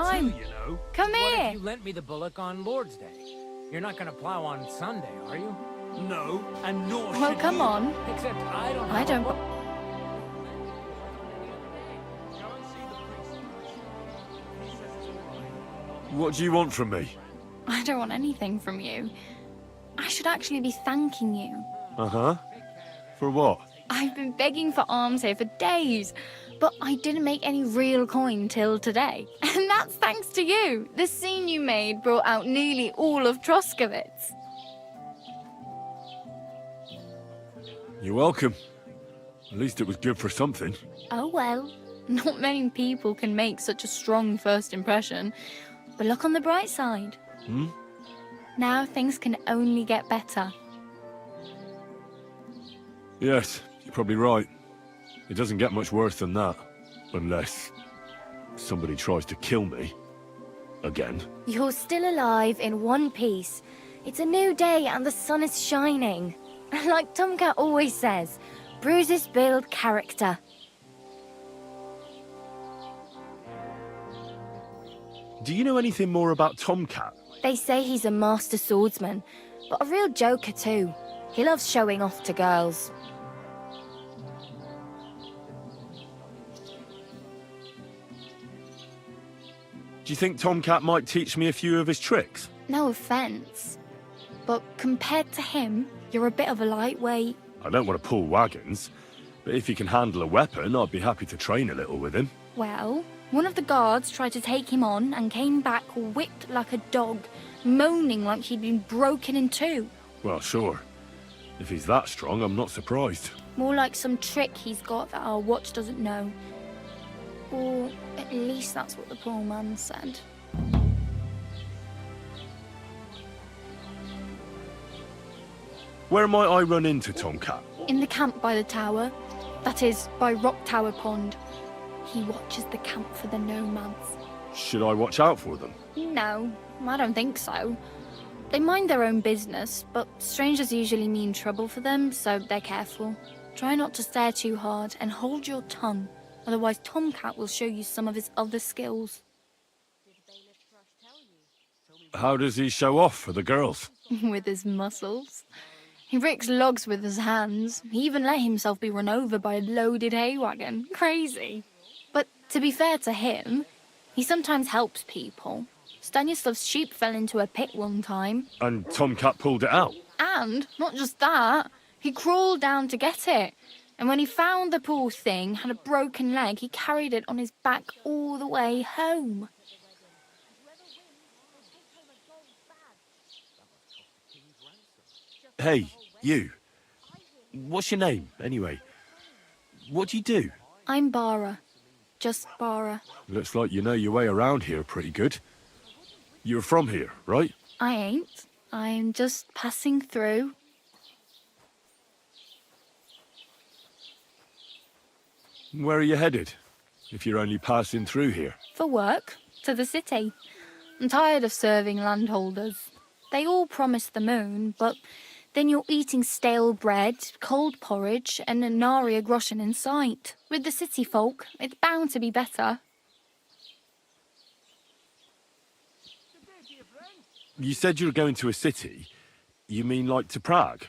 time. too, you know. Come What here. if you lent me the bullock on Lord's Day? You're not gonna plow on Sunday, are you? No, and nor Well, should come you. on. Except I don't I have don't. a book. What do you want from me? I don't want anything from you. I should actually be thanking you. Uh-huh. For what? I've been begging for alms here for days, but I didn't make any real coin till today. And that's thanks to you. The scene you made brought out nearly all of Troskowitz. You're welcome. At least it was good for something. Oh well, not many people can make such a strong first impression. But look on the bright side. Hmm? Now things can only get better. Yes, you're probably right. It doesn't get much worse than that. Unless somebody tries to kill me. Again. You're still alive in one piece. It's a new day and the sun is shining. Like Tomcat always says, bruises build character. Do you know anything more about Tomcat? They say he's a master swordsman, but a real joker too. He loves showing off to girls. Do you think Tomcat might teach me a few of his tricks? No offense, but compared to him, you're a bit of a lightweight. I don't want to pull wagons, but if he can handle a weapon, I'd be happy to train a little with him. Well, one of the guards tried to take him on and came back whipped like a dog, moaning like he'd been broken in two. Well, sure. If he's that strong, I'm not surprised. More like some trick he's got that our watch doesn't know. Or at least that's what the poor man said. Where might I run into Tomcat? In the camp by the tower, that is, by Rock Tower Pond. He watches the camp for the nomads. Should I watch out for them? No, I don't think so. They mind their own business, but strangers usually mean trouble for them, so they're careful. Try not to stare too hard and hold your tongue, otherwise Tomcat will show you some of his other skills. How does he show off for the girls? With his muscles. He ricks logs with his hands. He even let himself be run over by a loaded hay wagon. Crazy. But to be fair to him, he sometimes helps people. Stanislav's sheep fell into a pit one time. And Tomcat pulled it out? And, not just that, he crawled down to get it. And when he found the poor thing had a broken leg, he carried it on his back all the way home. Hey, you. What's your name, anyway? What do you do? I'm Bara. Just Bara. Looks like you know your way around here pretty good. You're from here, right? I ain't. I'm just passing through. Where are you headed? If you're only passing through here. For work. To the city. I'm tired of serving landholders. They all promise the moon, but then you're eating stale bread, cold porridge, and a nary a groschen in sight. With the city folk, it's bound to be better. You said you were going to a city. You mean like to Prague?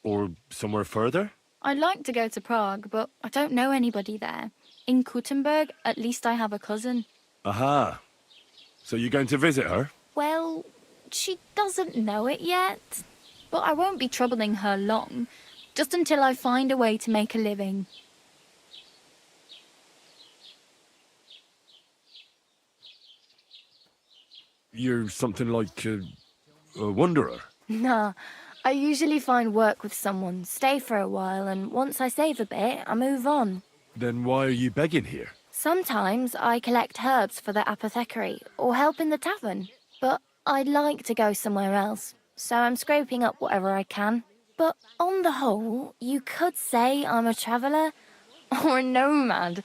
Or somewhere further? I'd like to go to Prague, but I don't know anybody there. In Kuttenberg, at least I have a cousin. Aha. So you're going to visit her? Well, she doesn't know it yet. But I won't be troubling her long, just until I find a way to make a living. You're something like a wanderer? Nah, I usually find work with someone, stay for a while, and once I save a bit, I move on. Then why are you begging here? Sometimes I collect herbs for the apothecary, or help in the tavern. But I'd like to go somewhere else, so I'm scraping up whatever I can. But on the whole, you could say I'm a traveller, or a nomad.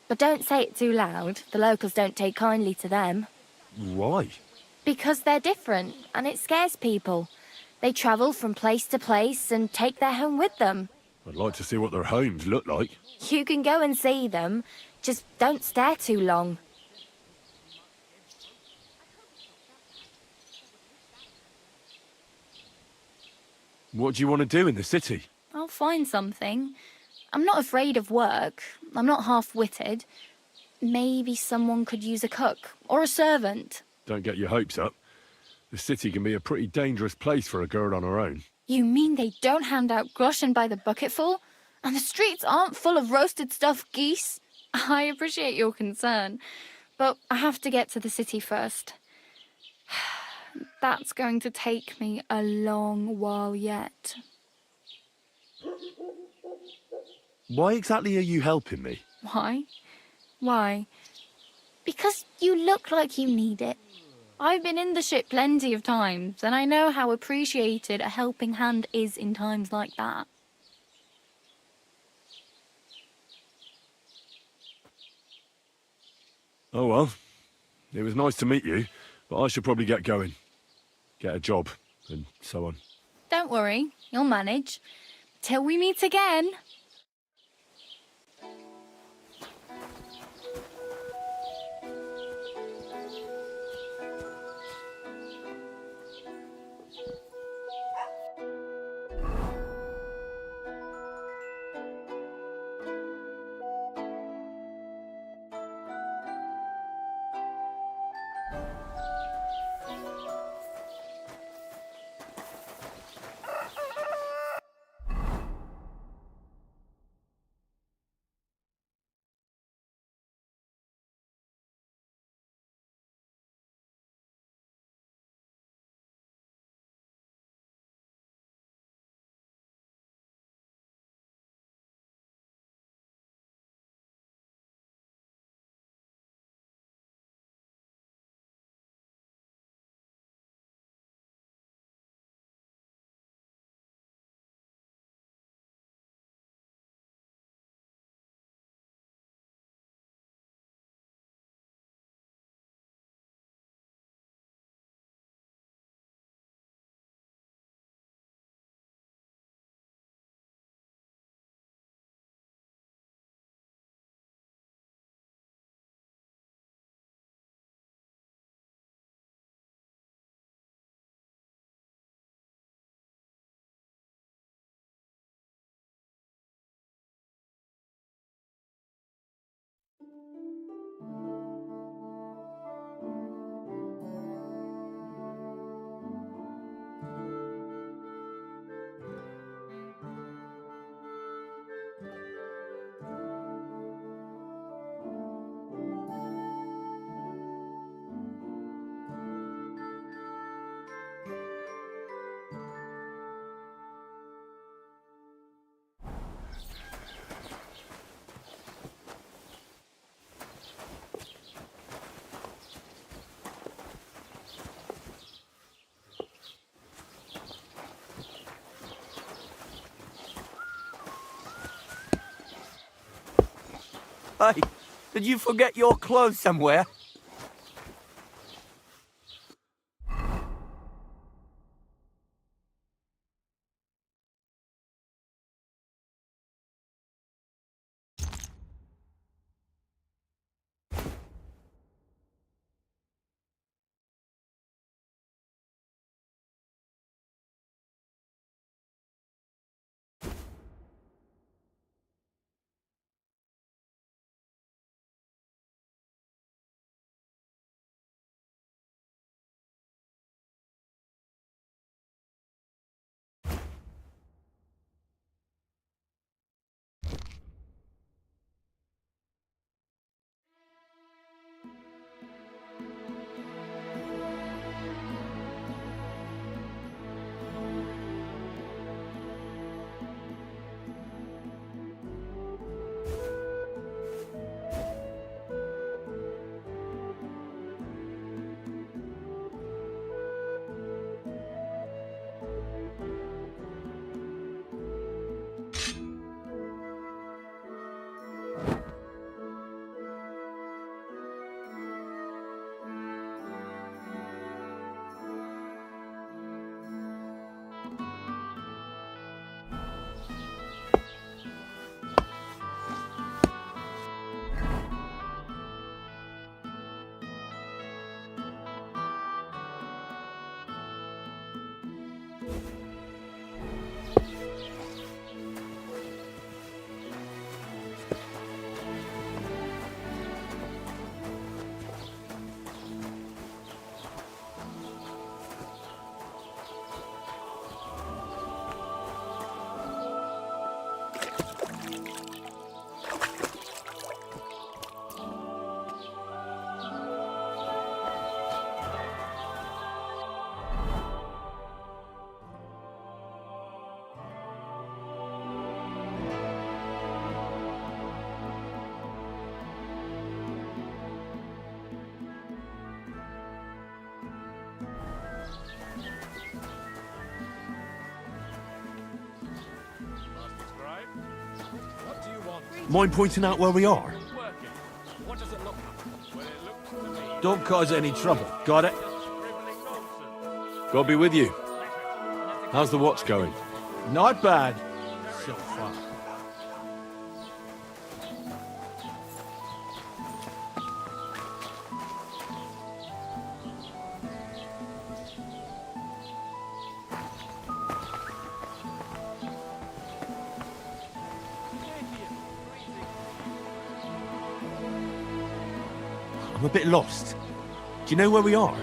But don't say it too loud, the locals don't take kindly to them. Why? Because they're different, and it scares people. They travel from place to place and take their home with them. I'd like to see what their homes look like. You can go and see them, just don't stare too long. What do you want to do in the city? I'll find something. I'm not afraid of work. I'm not half-witted. Maybe someone could use a cook or a servant. Don't get your hopes up. The city can be a pretty dangerous place for a girl on her own. You mean they don't hand out groschen by the bucketful? And the streets aren't full of roasted stuffed geese? I appreciate your concern, but I have to get to the city first. That's going to take me a long while yet. Why exactly are you helping me? Why? Why? Because you look like you need it. I've been in the ship plenty of times, and I know how appreciated a helping hand is in times like that. Oh well, it was nice to meet you, but I should probably get going. Get a job, and so on. Don't worry, you'll manage. Till we meet again. Hey, did you forget your clothes somewhere? Mind pointing out where we are? Don't cause any trouble. Got it? God be with you. How's the watch going? Not bad. So far. I'm a bit lost. Do you know where we are?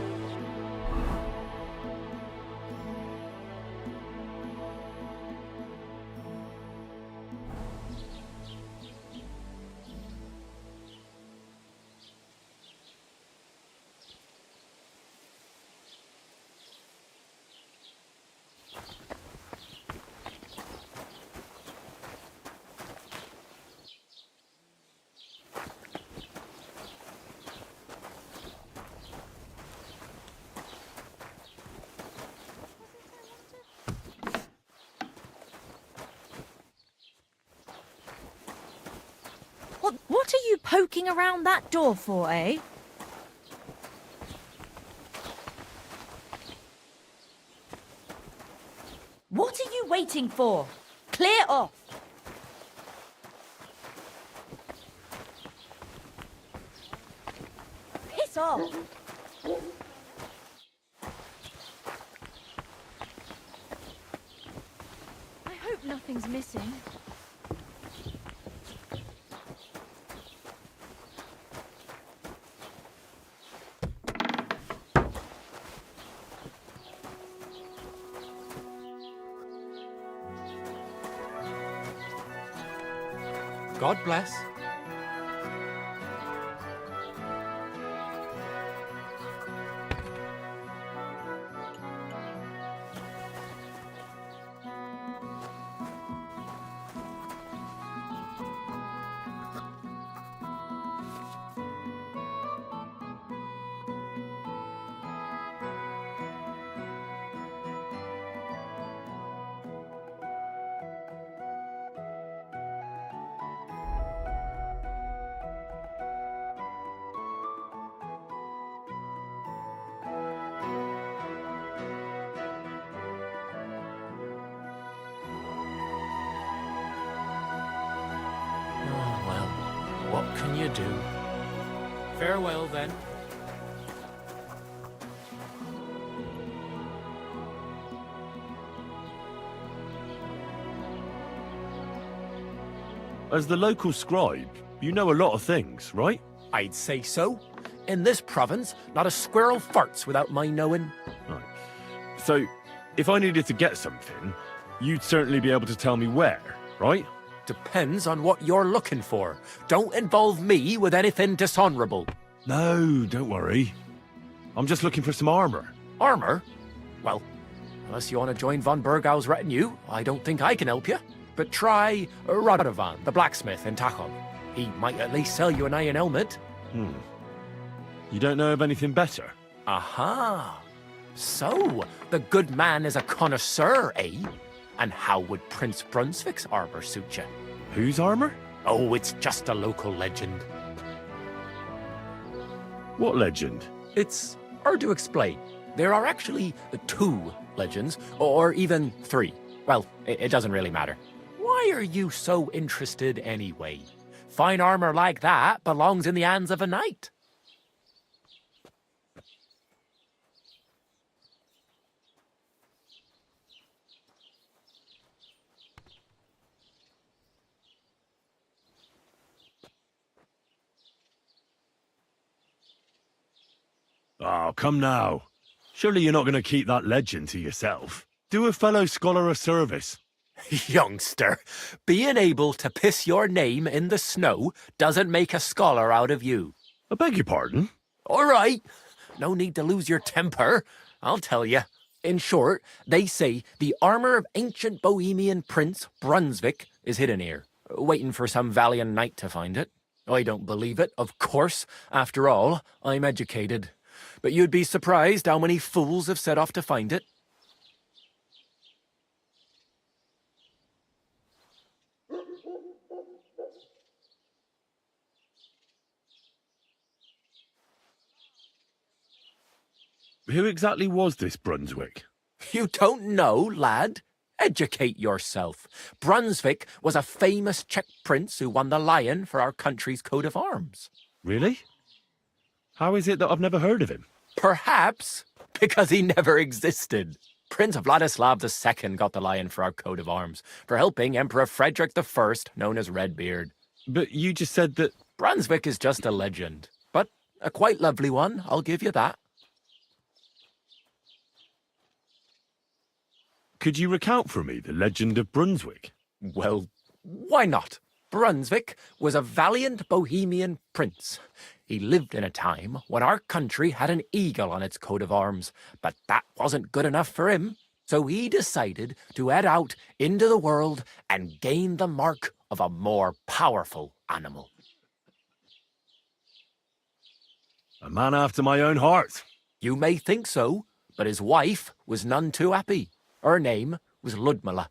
What are you poking around that door for, eh? What are you waiting for? Clear off! Piss off! I hope nothing's missing. God bless. Oh, well, what can you do? Farewell, then. As the local scribe, you know a lot of things, right? I'd say so. In this province, not a squirrel farts without my knowing. Right. So, if I needed to get something, you'd certainly be able to tell me where, right? Depends on what you're looking for. Don't involve me with anything dishonorable. No, don't worry. I'm just looking for some armor. Armor? Well, unless you want to join von Burgau's retinue, I don't think I can help you. But try Radovan, the blacksmith in Tachon. He might at least sell you an iron helmet. You don't know of anything better? Aha! So, the good man is a connoisseur, eh? And how would Prince Brunswick's armor suit you? Whose armor? Oh, it's just a local legend. What legend? It's hard to explain. There are actually 2 legends, or even 3. Well, it doesn't really matter. Why are you so interested anyway? Fine armor like that belongs in the hands of a knight. Oh, come now. Surely you're not going to keep that legend to yourself. Do a fellow scholar a service. Youngster, being able to piss your name in the snow doesn't make a scholar out of you. I beg your pardon? All right, no need to lose your temper. I'll tell you. In short, they say the armor of ancient Bohemian Prince Brunswick is hidden here, waiting for some valiant knight to find it. I don't believe it, of course. After all, I'm educated. But you'd be surprised how many fools have set off to find it. Who exactly was this Brunswick? You don't know, lad? Educate yourself. Brunswick was a famous Czech prince who won the lion for our country's coat of arms. Really? How is it that I've never heard of him? Perhaps because he never existed. Prince Vladislav II got the lion for our coat of arms for helping Emperor Frederick I, known as Redbeard. But you just said that... Brunswick is just a legend, but a quite lovely one, I'll give you that. Could you recount for me the legend of Brunswick? Well, why not? Brunswick was a valiant Bohemian prince. He lived in a time when our country had an eagle on its coat of arms, but that wasn't good enough for him. So he decided to head out into the world and gain the mark of a more powerful animal. A man after my own heart. You may think so, but his wife was none too happy. Her name was Ludmilla,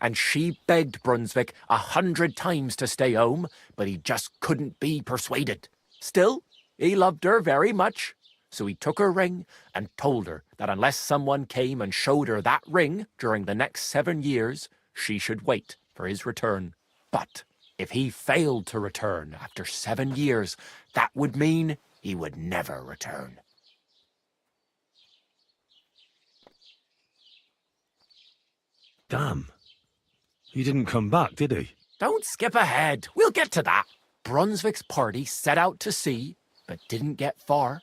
and she begged Brunswick 100 times to stay home, but he just couldn't be persuaded. Still, he loved her very much, so he took her ring and told her that unless someone came and showed her that ring during the next 7 years, she should wait for his return. But if he failed to return after 7 years, that would mean he would never return. Damn. He didn't come back, did he? Don't skip ahead. We'll get to that. Brunswick's party set out to sea, but didn't get far.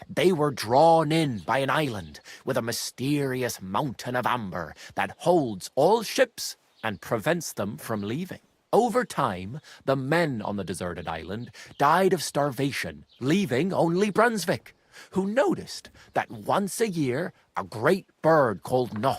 They were drawn in by an island with a mysterious mountain of amber that holds all ships and prevents them from leaving. Over time, the men on the deserted island died of starvation, leaving only Brunswick, who noticed that once a year a great bird called No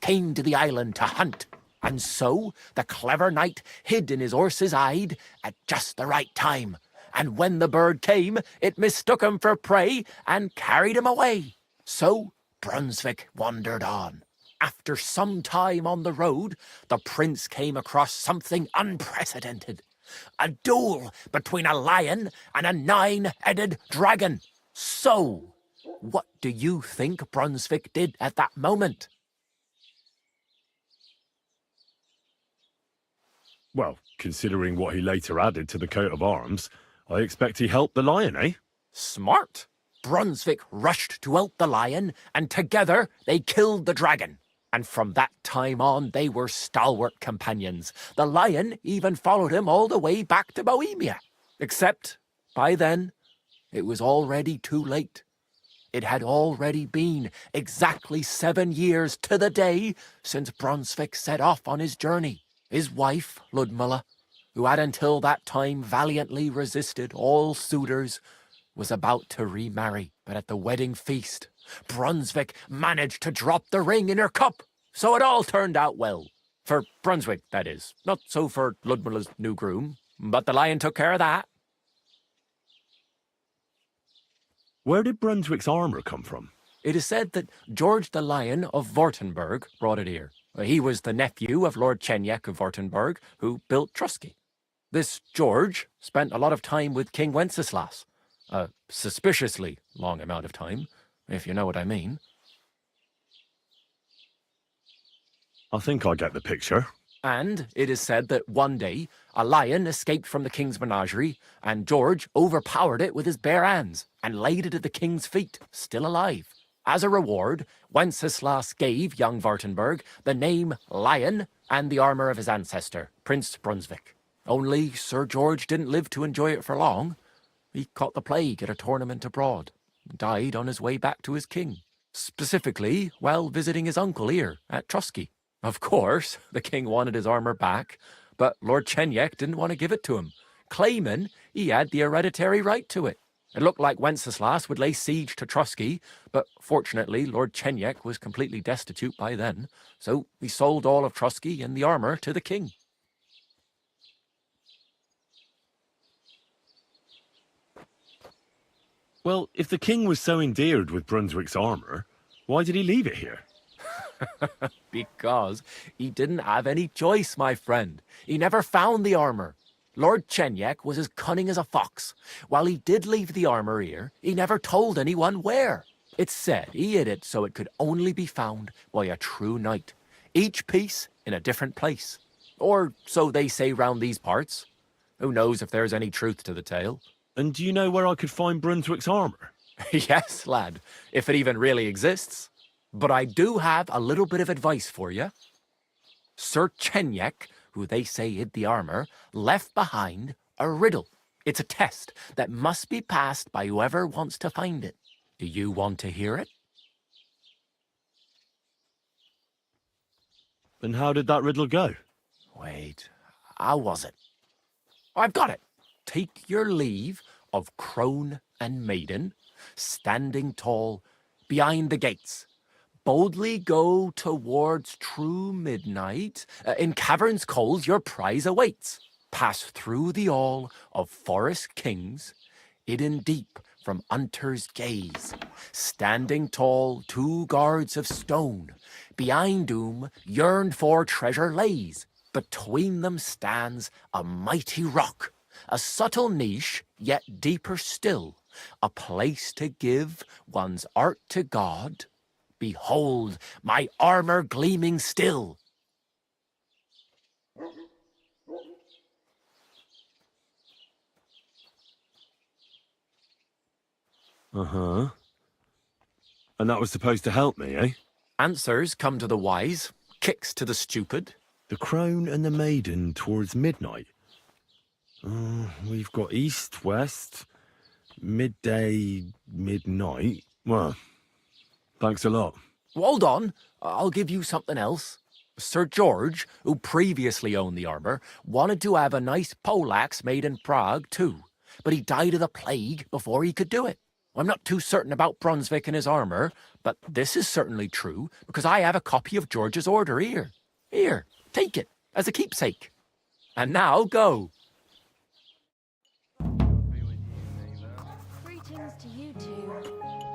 came to the island to hunt. And so the clever knight hid in his horse's hide at just the right time. And when the bird came, it mistook him for prey and carried him away. So Brunswick wandered on. After some time on the road, the prince came across something unprecedented. A duel between a lion and a 9-headed dragon. So, what do you think Brunswick did at that moment? Well, considering what he later added to the coat of arms, I expect he helped the lion, eh? Smart. Brunswick rushed to help the lion, and together they killed the dragon. And from that time on, they were stalwart companions. The lion even followed him all the way back to Bohemia. Except, by then, it was already too late. It had already been exactly 7 years to the day since Brunswick set off on his journey. His wife, Ludmilla, who had until that time valiantly resisted all suitors, was about to remarry. But at the wedding feast, Brunswick managed to drop the ring in her cup. So it all turned out well. For Brunswick, that is. Not so for Ludmilla's new groom, but the lion took care of that. Where did Brunswick's armour come from? It is said that George the Lion of Württemberg brought it here. He was the nephew of Lord Chenjek of Württemberg, who built Trusky. This George spent a lot of time with King Wenceslas. A suspiciously long amount of time, if you know what I mean. I think I get the picture. And it is said that one day, a lion escaped from the king's menagerie, and George overpowered it with his bare hands and laid it at the king's feet, still alive. As a reward, Wenceslas gave young Württemberg the name Lion and the armour of his ancestor, Prince Brunswick. Only Sir George didn't live to enjoy it for long. He caught the plague at a tournament abroad, and died on his way back to his king. Specifically, while visiting his uncle here at Trusky. Of course, the king wanted his armour back, but Lord Chenjek didn't want to give it to him, claiming he had the hereditary right to it. It looked like Wenceslas would lay siege to Trusky, but fortunately Lord Chenjek was completely destitute by then, so he sold all of Trusky and the armour to the king. Well, if the king was so endeared with Brunswick's armour, why did he leave it here? Because he didn't have any choice, my friend. He never found the armour. Lord Chenjek was as cunning as a fox. While he did leave the armour here, he never told anyone where. It's said he hid it so it could only be found by a true knight, each piece in a different place. Or so they say round these parts. Who knows if there's any truth to the tale? And do you know where I could find Brunswick's armour? Yes, lad, if it even really exists. But I do have a little bit of advice for you. Sir Chenyek, who they say hid the armour, left behind a riddle. It's a test that must be passed by whoever wants to find it. Do you want to hear it? And how did that riddle go? Wait, how was it? I've got it. Take your leave of crone and maiden, standing tall behind the gates. Boldly go towards true midnight. In caverns cold your prize awaits. Pass through the all of forest kings, hidden deep from hunter's gaze. Standing tall, 2 guards of stone, behind whom yearned for treasure lays. Between them stands a mighty rock, a subtle niche, yet deeper still, a place to give one's art to God. Behold, my armour gleaming still. Uh-huh. And that was supposed to help me, eh? Answers come to the wise, kicks to the stupid. The crone and the maiden towards midnight. We've got east, west, midday, midnight. Well, thanks a lot. Hold on, I'll give you something else. Sir George, who previously owned the armour, wanted to have a nice poleaxe made in Prague too, but he died of the plague before he could do it. I'm not too certain about Brunswick and his armour, but this is certainly true, because I have a copy of George's order here. Here, take it, as a keepsake. And now, go. Greetings to you two.